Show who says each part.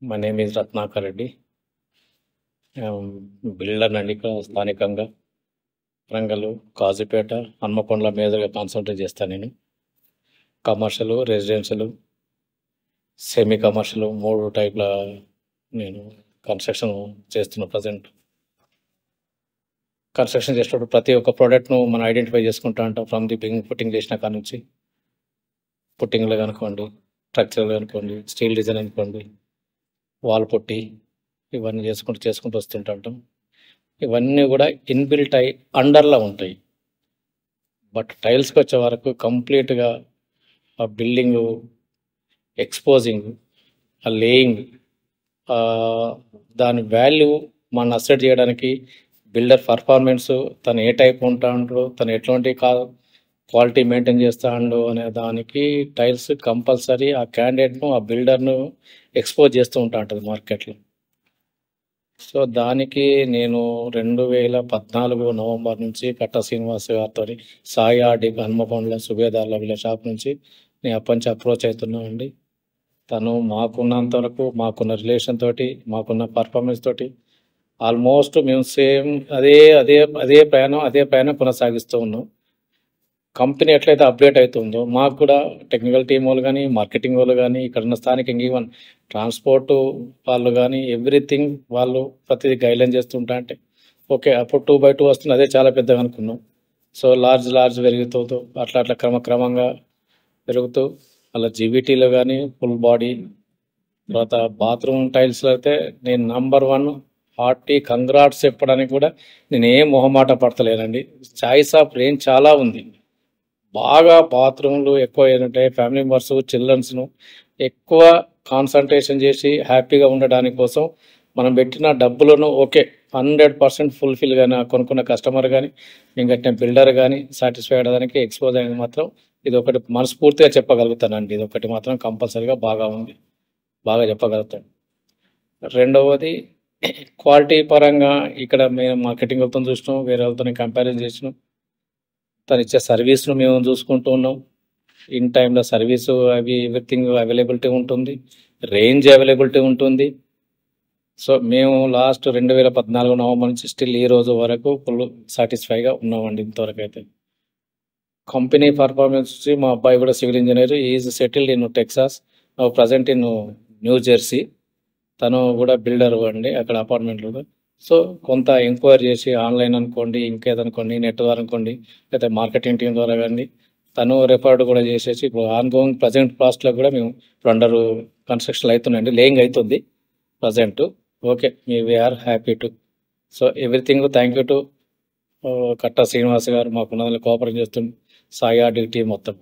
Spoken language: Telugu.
Speaker 1: My name is Ratnakar Reddy. Builder అండి ఇక్కడ స్థానికంగా వరంగల్, కాజీపేట, హన్మకొండల మేజర్గా కాన్సన్ట్రేట్ చేస్తాను నేను. కమర్షియల్, రెసిడెన్షియల్, సెమీ కమర్షియల్ 3 టైప్ల నేను కన్స్ట్రక్షన్ చేస్తున్నా ప్రజెంట్. కన్స్ట్రక్షన్ చేసేటప్పుడు ప్రతి ఒక్క ప్రోడక్ట్ను మనం ఐడెంటిఫై చేసుకుంటా ఉంటాం. ఫ్రమ్ ది బిగింగ్ పుట్టింగ్ చేసిన కాడ నుంచి, పుట్టింగ్లో కనుకోండి, స్ట్రక్చర్లు కనుకోండి, స్టీల్ డిజైన్ అనుకోండి, వాల్ పుట్టి, ఇవన్నీ చేసుకుంటూ వస్తుంటాం. ఇవన్నీ కూడా ఇన్బిల్ట్ అయి అండర్లో ఉంటాయి. బట్ టైల్స్కి వచ్చే వరకు కంప్లీట్గా ఆ బిల్డింగ్ ఎక్స్పోజింగ్, ఆ లేయింగ్, దాని వాల్యూ మనం అసెట్ చేయడానికి బిల్డర్ పర్ఫార్మెన్స్, తను ఏ టైప్ ఉంటాడో, తను ఎట్లాంటి క్వాలిటీ మెయింటైన్ చేస్తాడు అనే దానికి టైల్స్ కంపల్సరీ ఆ క్యాండిడేట్ను, ఆ బిల్డర్ను ఎక్స్పోజ్ చేస్తూ ఉంటుంది మార్కెట్లో. సో దానికి నేను 2014 నవంబర్ నుంచి కట్ట శ్రీనివాస్ గారితో సాయి ఆర్డి హన్మకొండల సుబేదార్ల వీళ్ళ షాప్ నుంచి నేను అప్పటి అప్రోచ్ అవుతున్నానండి. తను మాకున్నంత వరకు, మాకున్న రిలేషన్ తోటి, మాకున్న పర్ఫార్మెన్స్ తోటి ఆల్మోస్ట్ మేము సేమ్ అదే అదే అదే ప్రయాణం కొనసాగిస్తూ ఉన్నాం. కంపెనీ ఎట్లయితే అప్డేట్ అవుతుందో మాకు కూడా టెక్నికల్ టీం వాళ్ళు కానీ, మార్కెటింగ్ వాళ్ళు కానీ, ఇక్కడ ఉన్న స్థానిక ఈవెన్ ట్రాన్స్పోర్ట్ వాళ్ళు కానీ ఎవ్రీథింగ్ వాళ్ళు ప్రతిదీ గైడ్లైన్ చేస్తుంటా. అంటే ఓకే, అప్పుడు 2x2 వస్తుంది, అదే చాలా పెద్దగా అనుకున్నాం. సో లార్జ్ పెరుగుతూ అట్లా క్రమంగా పెరుగుతూ అలా జీబీటీలో కానీ ఫుల్ బాడీ, తర్వాత బాత్రూమ్ టైల్స్లో అయితే నేను #1 హార్టీ కంగ్రాట్స్ చెప్పడానికి కూడా నేను ఏం మొహమాట పడతలేనండి. చాయిస్ ఆఫ్ రేంజ్ చాలా ఉంది. బాగా బాత్రూమ్లు ఎక్కువ ఏంటంటే ఫ్యామిలీ మెంబర్స్, చిల్డ్రన్స్ను ఎక్కువ కాన్సన్ట్రేషన్ చేసి హ్యాపీగా ఉండడానికి కోసం మనం పెట్టిన డబ్బులను ఓకే 100% ఫుల్ఫిల్ కానీ కొనుక్కున్న కస్టమర్ కానీ, మేము కట్టిన బిల్డర్ కానీ సాటిస్ఫై అవ్వడానికి ఎక్స్పోజ్ అనేది మాత్రం ఇది ఒకటి మనస్ఫూర్తిగా చెప్పగలుగుతానండి. ఇది ఒకటి మాత్రం కంపల్సరీగా బాగా ఉంది, బాగా చెప్పగలుగుతాను. రెండవది క్వాలిటీ పరంగా ఇక్కడ మేము మార్కెటింగ్ వెళ్తాం చూసినాం, వేరే వాళ్ళతో కంపారిజన్ చేసినాం. తను ఇచ్చే సర్వీస్ను మేము చూసుకుంటూ ఉన్నాం. ఇన్ టైంలో సర్వీసు అవి ఎవ్రీథింగ్ అవైలబిలిటీ ఉంటుంది, రేంజ్ అవైలబిలిటీ ఉంటుంది. సో మేము లాస్ట్ 2014 నవంబర్ నుంచి స్టిల్ ఈ రోజు వరకు ఫుల్ సాటిస్ఫైగా ఉన్నామండి. ఇంతవరకు అయితే కంపెనీ పర్ఫార్మెన్స్ వచ్చి మా అబ్బాయి కూడా civil engineer, is settled in Texas, present in new Jersey. తను కూడా బిల్డర్ అండి అక్కడ అపార్ట్మెంట్లో. సో కొంత ఎంక్వైరీ చేసి ఆన్లైన్ అనుకోండి, ఇంకేదనుకోండి, నెట్ ద్వారా అనుకోండి, లేకపోతే మార్కెటింగ్ టీం ద్వారా కానీ తను రెఫర్డ్ కూడా చేసేసి ఇప్పుడు ఆన్గోయింగ్ ప్రజెంట్ కాస్ట్లో కూడా మేము అండర్ కన్స్ట్రక్షన్ అవుతున్నాయండి, లేయింగ్ అవుతుంది present. Okay, we are happy to. So everything thank you to Katta Srinivas గారు, మాకు ఉన్నదాన్ని కోఆపరేట్ చేస్తుంది సాయి ఆర్డి టీం మొత్తం.